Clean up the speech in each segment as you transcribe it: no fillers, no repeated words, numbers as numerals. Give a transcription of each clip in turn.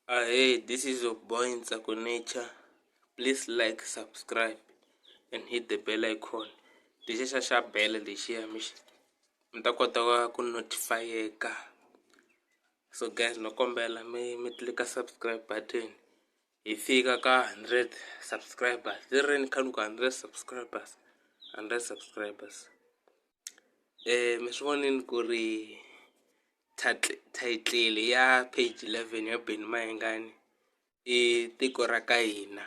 Hey, this is your boy in Nature. Please like, subscribe, and hit the bell icon. This is a sharp bell lexiya mta kota ku notifyeka. So guys, no kombela mi click subscribe button. Ifika ka 100 subscribers. Direni khanu ka 100 subscribers. 100 subscribers. Mi swi vonile ku ri title ya page 11 ya Ben Mayengani I Tiko Raka Hina.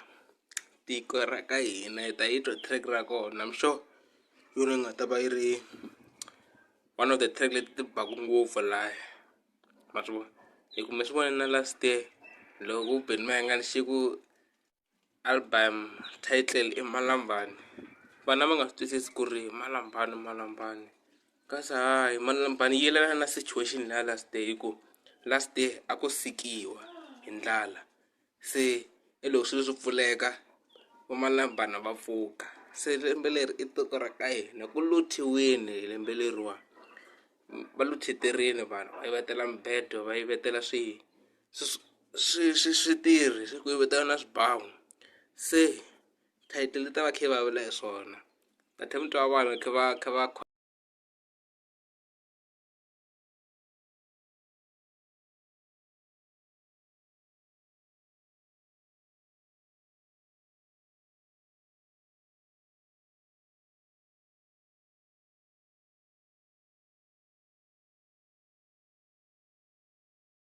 Tiko Raka Hina ta yitwa track ra kona. I'm sure yona nga ta ba yi ri one of the track leti ti baku ngopfu laha. Ma swi vona hi ku mi swi vona na last year loko Ben Mayengani xi ku album title I Malambani. Vana va nga swi twisisi ku ri malambani kasi hayi malambani yi yelana na situation la last day hi ku last day a ku sikiwa hi ndlala se loko swilo swi pfuleka va malambani va pfuka se lembe leri I tiko ra ka hina ku luthiwini hi lembe leriwa va lutheterini vanhu va yivetela mibedo va yivetela switirhi swi ku yivetela na swibamu se title ta va khe va vula hi swona ta twa vanhu kha va